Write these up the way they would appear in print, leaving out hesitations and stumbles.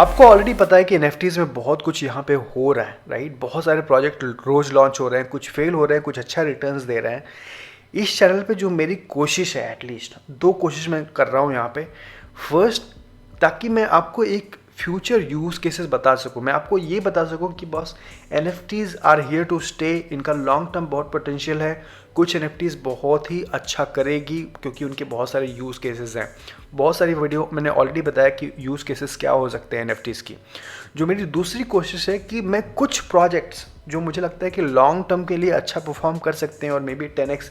आपको ऑलरेडी पता है कि एनएफटीज में बहुत कुछ यहाँ पे हो रहा है, राइट। बहुत सारे प्रोजेक्ट रोज लॉन्च हो रहे हैं, कुछ फेल हो रहे हैं, कुछ अच्छा रिटर्न्स दे रहे हैं। इस चैनल पे जो मेरी कोशिश है, एटलीस्ट 2 कोशिश मैं कर रहा हूँ यहाँ पे। फर्स्ट, ताकि मैं आपको एक फ्यूचर यूज केसेस बता सकूँ, मैं आपको ये बता सकूँ कि boss NFTs are here to stay, इनका लॉन्ग टर्म बहुत पोटेंशियल है। कुछ एनएफटीज बहुत ही अच्छा करेगी क्योंकि उनके बहुत सारे यूज केसेस हैं। बहुत सारी वीडियो मैंने ऑलरेडी बताया कि यूज केसेस क्या हो सकते हैं एनएफटीज की। जो मेरी दूसरी कोशिश है कि मैं कुछ प्रोजेक्ट्स जो मुझे लगता है कि लॉन्ग टर्म के लिए अच्छा परफॉर्म कर सकते हैं और may be 10x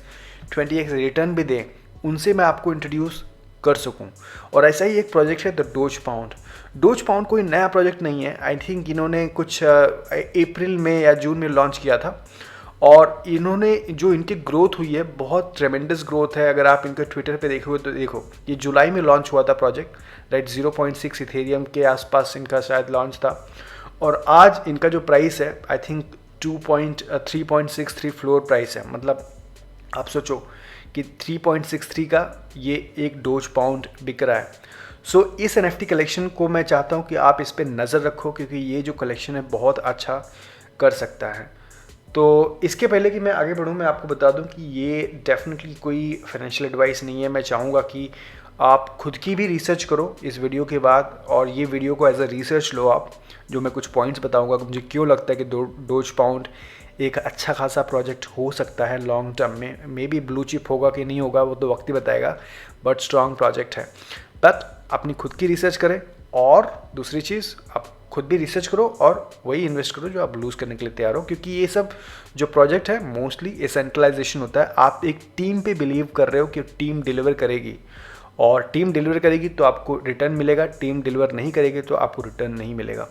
20x return भी दें, उनसे मैं आपको इंट्रोड्यूस कर सकूं। और ऐसा ही एक प्रोजेक्ट है the Doge pound. Dose pound कोई नया प्रोजेक्ट नहीं है, आई थिंक इन्होंने कुछ अप्रैल में या जून में लॉन्च किया था। और इन्होंने जो इनकी ग्रोथ हुई है बहुत ट्रेमेंडस ग्रोथ है। अगर आप इनके ट्विटर पे देखोगे तो देखो, ये जुलाई में लॉन्च हुआ था प्रोजेक्ट, राइट। 0.6 इथेरियम के आसपास इनका शायद लॉन्च था। और आज इनका जो प्राइस है आई थिंक 3.63 फ्लोर प्राइस है। मतलब आप सोचो कि 3.63 का ये एक डोज पाउंड बिक रहा है। सो इस एनएफटी कलेक्शन को मैं चाहता हूँ कि आप इस पर नज़र रखो क्योंकि ये जो कलेक्शन है बहुत अच्छा कर सकता है। तो इसके पहले कि मैं आगे बढ़ूँ, मैं आपको बता दूं कि ये डेफिनेटली कोई फाइनेंशियल एडवाइस नहीं है। मैं चाहूँगा कि आप खुद की भी रिसर्च करो इस वीडियो के बाद, और ये वीडियो को एज अ रिसर्च लो आप। जो मैं कुछ पॉइंट्स बताऊँगा कि मुझे क्यों लगता है कि डोज पाउंड एक अच्छा खासा प्रोजेक्ट हो सकता है लॉन्ग टर्म में। मे बी ब्लू चिप होगा कि नहीं होगा वो तो वक्त ही बताएगा, बट स्ट्रॉन्ग प्रोजेक्ट है। बट अपनी खुद की रिसर्च करें, और दूसरी चीज़ आप खुद भी रिसर्च करो और वही इन्वेस्ट करो जो आप लूज़ करने के लिए तैयार हो। क्योंकि ये सब जो प्रोजेक्ट है मोस्टली ये सेंट्रलाइजेशन होता है। आप एक टीम पे बिलीव कर रहे हो कि टीम डिलीवर करेगी, और टीम डिलीवर करेगी तो आपको रिटर्न मिलेगा, टीम डिलीवर नहीं करेगी तो आपको रिटर्न नहीं मिलेगा।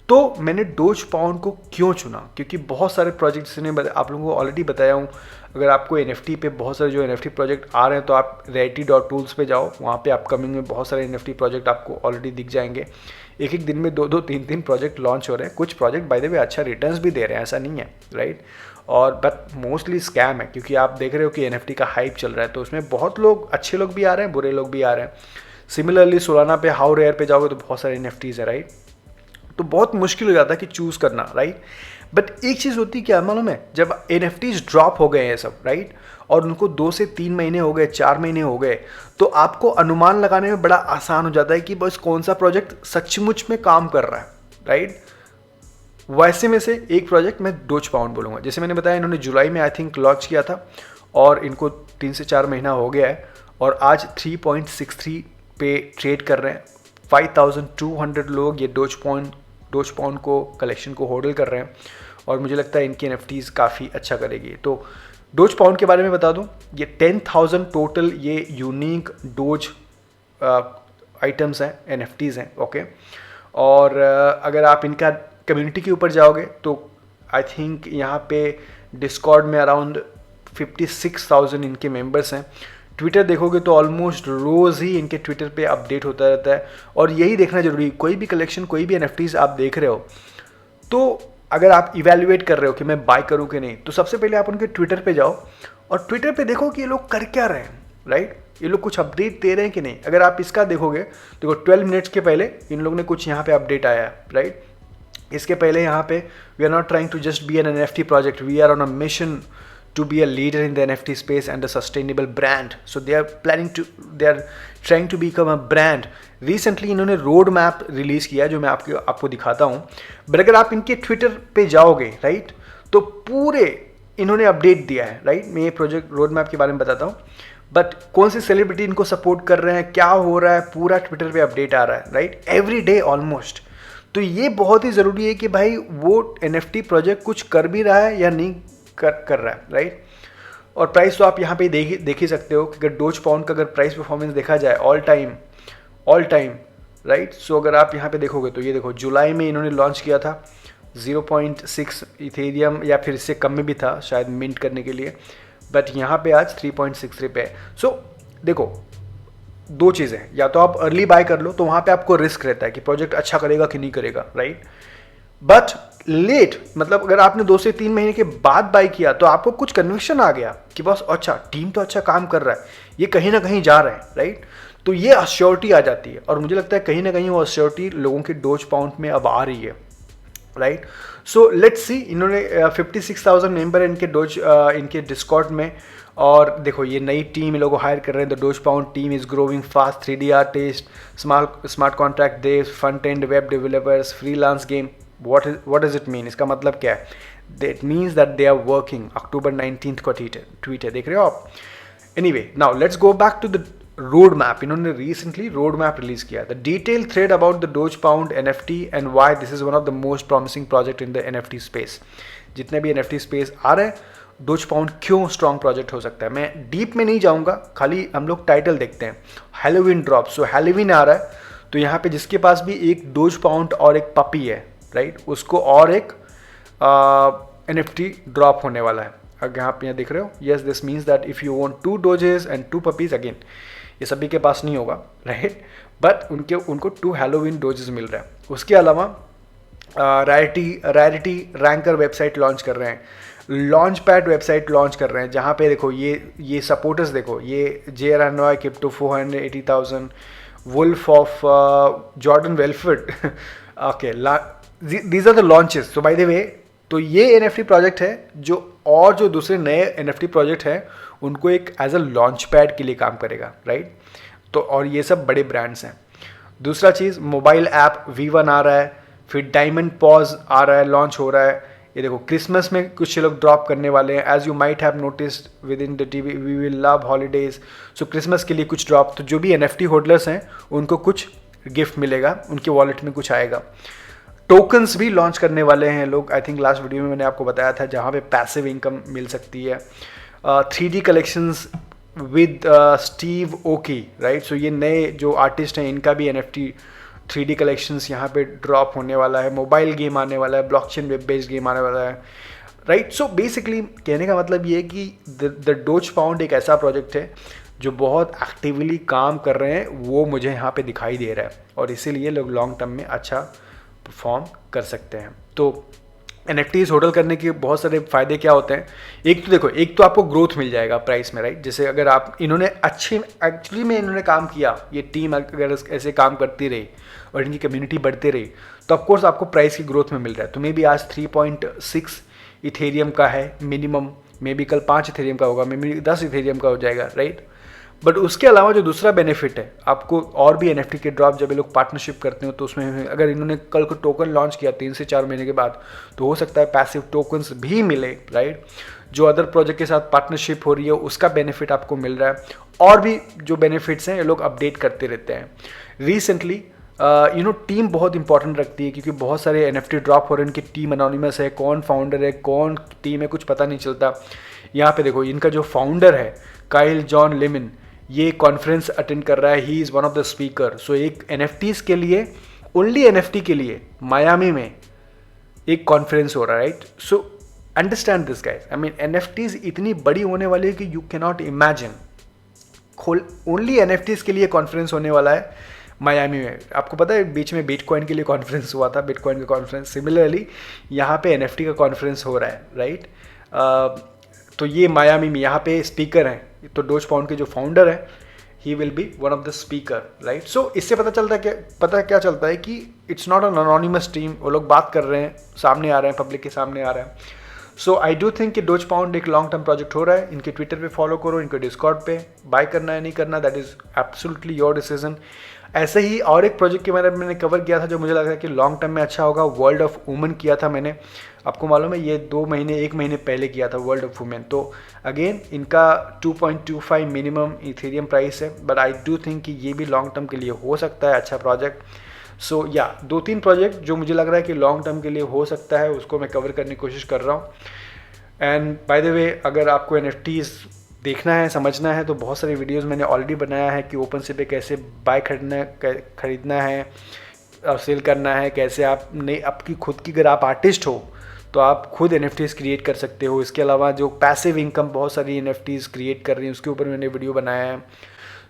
तो मैंने डोज पाउंड को क्यों चुना, क्योंकि बहुत सारे प्रोजेक्ट्स ने आप लोगों को ऑलरेडी बताया हूँ। अगर आपको एनएफटी पे बहुत सारे जो एनएफटी प्रोजेक्ट आ रहे हैं तो आप rarity.tools पे जाओ, वहाँ पे अपकमिंग में बहुत सारे एनएफटी प्रोजेक्ट आपको ऑलरेडी दिख जाएंगे। एक एक दिन में 2-2 3-3 प्रोजेक्ट लॉन्च हो रहे हैं। कुछ प्रोजेक्ट बाय द वे अच्छा रिटर्न्स भी दे रहे हैं, ऐसा नहीं है, राइट। और बट मोस्टली स्कैम है, क्योंकि आप देख रहे हो कि एनएफटी का हाइप चल रहा है, तो उसमें बहुत लोग, अच्छे लोग भी आ रहे हैं, बुरे लोग भी आ रहे हैं। सिमिलरली सोलाना पे हाउ रेयर पे जाओगे तो बहुत सारे एनएफटीज है, राइट। तो बहुत मुश्किल हो जाता है कि चूज़ करना, राइट। बट एक चीज़ होती है क्या मालूम है, जब एनएफटीज ड्रॉप हो गए हैं सब, राइट, और उनको 2 से 3 महीने हो गए, 4 महीने हो गए, तो आपको अनुमान लगाने में बड़ा आसान हो जाता है कि बस कौन सा प्रोजेक्ट सचमुच में काम कर रहा है, राइट। वैसे में से एक प्रोजेक्ट मैं डोज पाउंड बोलूँगा। जैसे मैंने बताया, इन्होंने जुलाई में आई थिंक लॉन्च किया था और इनको 3 से 4 महीना हो गया है, और आज 3.63 पे ट्रेड कर रहे हैं। 5200 लोग ये डोज पाउंड को कलेक्शन को होल्ड कर रहे हैं, और मुझे लगता है इनकी एनएफटीज काफ़ी अच्छा करेगी। तो डोज पाउंड के बारे में बता दूं, ये 10,000 टोटल ये यूनिक डोज आइटम्स हैं, एनएफटीज हैं, ओके। और अगर आप इनका कम्युनिटी के ऊपर जाओगे तो आई थिंक यहाँ पे डिस्कॉर्ड में अराउंड 56,000 इनके मेंबर्स हैं। ट्विटर देखोगे तो ऑलमोस्ट रोज़ ही इनके ट्विटर पे अपडेट होता रहता है, और यही देखना जरूरी। कोई भी कलेक्शन, कोई भी एनएफटीज आप देख रहे हो, तो अगर आप इवेल्युएट कर रहे हो कि मैं बाय करूं कि नहीं, तो सबसे पहले आप उनके ट्विटर पे जाओ और ट्विटर पे देखो कि ये लोग कर क्या रहे हैं, राइट। ये लोग कुछ अपडेट दे रहे हैं कि नहीं। अगर आप इसका देखोगे तो 12 मिनट्स के पहले इन लोगों ने कुछ यहाँ पे अपडेट आया है, राइट। इसके पहले यहाँ पे we are not trying to just be an NFT project, we are on a mission to be a leader in the NFT space and a sustainable brand. So they are trying to become a brand. Recently इन्होंने road map release किया जो मैं आपको दिखाता हूँ। But अगर आप इनके ट्विटर पे जाओगे, राइट, तो पूरे इन्होंने अपडेट दिया है, राइट। मैं ये प्रोजेक्ट रोड मैप के बारे में बताता हूँ, बट कौन सी सेलिब्रिटी इनको सपोर्ट कर रहे हैं, क्या हो रहा है, पूरा ट्विटर पे अपडेट आ रहा है, राइट, एवरी डे ऑलमोस्ट। तो ये बहुत ही ज़रूरी है कि भाई वो NFT प्रोजेक्ट कुछ कर भी रहा है या नहीं कर रहा है, राइट। और प्राइस तो आप यहाँ पे देख ही सकते हो कि अगर डोज पाउंड का अगर प्राइस परफॉर्मेंस देखा जाए ऑल टाइम, राइट। सो अगर आप यहाँ पे देखोगे तो ये देखो, जुलाई में इन्होंने लॉन्च किया था 0.6 इथेरियम, या फिर इससे कम में भी था शायद मिंट करने के लिए, बट यहाँ पे आज 3.63 पे है। सो देखो, 2 चीज़ें, या तो आप अर्ली बाय कर लो तो वहाँ पे आपको रिस्क रहता है कि प्रोजेक्ट अच्छा करेगा कि नहीं करेगा, राइट। बट लेट, मतलब अगर आपने 2 से 3 महीने के बाद बाय किया तो आपको कुछ कन्विक्शन आ गया कि बस अच्छा, टीम तो अच्छा काम कर रहा है, ये कहीं ना कहीं जा रहा है, राइट। तो ये अश्योरिटी आ जाती है, और मुझे लगता है कहीं ना कहीं वो अश्योरिटी लोगों के डोज पाउंड में अब आ रही है, राइट। सो लेट्स सी, इन्होंने 56,000 मेंबर इनके डोज इनके डिस्कॉर्ड में, और देखो ये नई टीम लोगों को हायर कर रहे हैं। The Doge Pound team is growing fast, 3D artist, smart contract dev, front end web developers, freelance game. what does it mean? इसका मतलब क्या है? That means that they are working. October 19th को tweet है, देख रहे हो आप? Anyway, now let's go back to the road map. इन्होंने रिसेंटली रोड मैप रिलीज किया, the detail thread about the Doge pound NFT and why this is one of the most promising project in the NFT space. जितने भी NFT space आ रहे हैं, dose pound क्यों strong project हो सकता है। मैं डीप में नहीं जाऊंगा, खाली हम लोग टाइटल देखते हैं। हैलोवीन ड्रॉप, सो हैलोवीन आ रहा है, तो यहाँ पे जिसके पास भी एक डोज पाउंड और एक पपी है, राइट, उसको और एक NFT ड्रॉप होने वाला है। अगर आप यहाँ देख रहे हो, yes this means that if you want 2 doses and 2 puppies, again ये सभी के पास नहीं होगा, राइट, बट उनको 2 हैलोवीन डोजेस मिल रहा है। उसके अलावा रैरिटी रैंकर वेबसाइट लॉन्च कर रहे हैं, लॉन्च पैड वेबसाइट लॉन्च कर रहे हैं, जहाँ पे देखो ये सपोर्टर्स देखो, ये JR Hanoi crypto 480,000, wolf of Jordan Belfort, okay, these are the launches. So by the way, तो ये NFT प्रोजेक्ट है जो दूसरे नए NFT प्रोजेक्ट हैं उनको एक एज अ लॉन्च पैड के लिए काम करेगा, राइट। तो और ये सब बड़े ब्रांड्स हैं। दूसरा चीज़, मोबाइल ऐप V1 आ रहा है, फिर डायमंड पॉज आ रहा है, लॉन्च हो रहा है। ये देखो क्रिसमस में कुछ लोग ड्रॉप करने वाले हैं, as you might have noticed within the TV we will love holidays. So Christmas के लिए कुछ ड्रॉप, तो जो भी NFT होल्डर्स हैं उनको कुछ गिफ्ट मिलेगा, उनके वॉलेट में कुछ आएगा। टोकन्स भी लॉन्च करने वाले हैं लोग, आई थिंक लास्ट वीडियो में मैंने आपको बताया था, जहाँ पे पैसिव इनकम मिल सकती है। 3D collections with Steve Aoki, right. So ये नए जो आर्टिस्ट हैं इनका भी NFT 3D कलेक्शंस यहाँ पे ड्रॉप होने वाला है। मोबाइल गेम आने वाला है, ब्लॉकचेन वेब बेस्ड गेम आने वाला है, राइट। सो बेसिकली कहने का मतलब ये है कि द डोज पाउंड एक ऐसा प्रोजेक्ट है जो बहुत एक्टिवली काम कर रहे हैं, वो मुझे यहाँ पे दिखाई दे रहा है, और इसीलिए लोग लॉन्ग टर्म में अच्छा परफॉर्म कर सकते हैं। तो NFTs होल्ड करने के बहुत सारे फायदे क्या होते हैं। एक तो देखो, एक तो आपको ग्रोथ मिल जाएगा प्राइस में, राइट। जैसे अगर आप इन्होंने एक्चुअली में इन्होंने काम किया, ये टीम अगर ऐसे काम करती रही और इनकी कम्युनिटी बढ़ती रही, तो ऑफकोर्स आपको प्राइस की ग्रोथ में मिल रहा है। तो मे बी आज 3.6 इथेरियम का है मिनिमम, मे बी कल 5 इथेरियम का होगा, मे बी 10 इथेरियम का हो जाएगा, राइट। बट उसके अलावा जो दूसरा बेनिफिट है आपको, और भी NFT के ड्रॉप जब ये लोग पार्टनरशिप करते हो, तो उसमें अगर इन्होंने कल को टोकन लॉन्च किया 3 से 4 महीने के बाद, तो हो सकता है पैसिव टोकन्स भी मिले, राइट। जो अदर प्रोजेक्ट के साथ पार्टनरशिप हो रही है उसका बेनिफिट आपको मिल रहा है, और भी जो बेनिफिट्स हैं ये लोग अपडेट करते रहते हैं। रिसेंटली टीम बहुत इंपॉर्टेंट रखती है, क्योंकि बहुत सारे NFT ड्रॉप हो रहे हैं, उनकी टीम अनोनिमस है, कौन फाउंडर है, कौन टीम है, कुछ पता नहीं चलता। यहाँ पे देखो, इनका जो फाउंडर है काइल जॉन लेमिन, ये कॉन्फ्रेंस अटेंड कर रहा है, he is one of the speaker. So एक NFTs के लिए, ओनली NFT के लिए मायामी में एक कॉन्फ्रेंस हो रहा है, right. So understand this guys, I mean NFTs इतनी बड़ी होने वाली है कि you can not imagine. Only NFTs के लिए कॉन्फ्रेंस होने वाला है मायामी में। आपको पता है बीच में बिटकॉइन के लिए कॉन्फ्रेंस हुआ था, बिटकॉइन का कॉन्फ्रेंस, सिमिलरली यहाँ पे NFT का कॉन्फ्रेंस हो रहा है, राइट। तो ये मायामी में, यहाँ पे स्पीकर हैं, तो डोज पाउंड के जो फाउंडर है, he will be one of the speaker, right. So इससे पता क्या चलता है कि it's not an anonymous team, वो लोग बात कर रहे हैं, सामने आ रहे हैं, पब्लिक के सामने आ रहे हैं। सो आई डू थिंक कि डोज पाउंड एक लॉन्ग टर्म प्रोजेक्ट हो रहा है। इनके ट्विटर पे फॉलो करो, इनके डिस्कॉर्ड पे, बाय करना है नहीं करना that is absolutely your decision. ऐसे ही और एक प्रोजेक्ट के बारे में मैंने कवर किया था जो मुझे लगा कि लॉन्ग टर्म में अच्छा होगा, वर्ल्ड ऑफ वुमेन किया था मैंने, आपको मालूम है ये 1 महीने पहले किया था वर्ल्ड ऑफ वुमेन। तो अगेन इनका 2.25 मिनिमम इथेरियम प्राइस है, बट आई डू थिंक कि ये भी लॉन्ग टर्म के लिए हो सकता है अच्छा प्रोजेक्ट। सो या 2-3 प्रोजेक्ट जो मुझे लग रहा है कि लॉन्ग टर्म के लिए हो सकता है, उसको मैं कवर करने की कोशिश कर रहा हूँ। एंड बाय द वे, अगर आपको NFTs देखना है, समझना है, तो बहुत सारी वीडियोस मैंने ऑलरेडी बनाया है कि ओपनसी पे कैसे बाय खरीदना है और सेल करना है, कैसे आपकी खुद की, अगर आप आर्टिस्ट हो तो आप खुद NFTs क्रिएट कर सकते हो। इसके अलावा जो पैसिव इनकम बहुत सारी NFTs क्रिएट कर रही हैं, उसके ऊपर मैंने वीडियो बनाया है।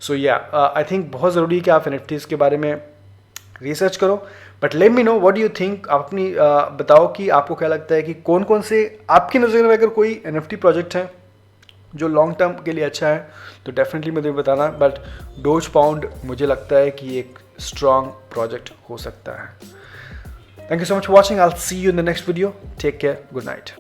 सो या आई थिंक बहुत ज़रूरी है कि आप NFTs के बारे में रिसर्च करो। But let me know what do you think, आप अपनी बताओ कि आपको क्या लगता है कि कौन कौन से आपकी नज़र में अगर कोई NFT प्रोजेक्ट है जो लॉन्ग टर्म के लिए अच्छा है तो डेफिनेटली मुझे बताना, बट डोज पाउंड मुझे लगता है कि एक स्ट्रॉन्ग प्रोजेक्ट हो सकता है। Thank you so much for watching, I will see you in the next video, take care, good night.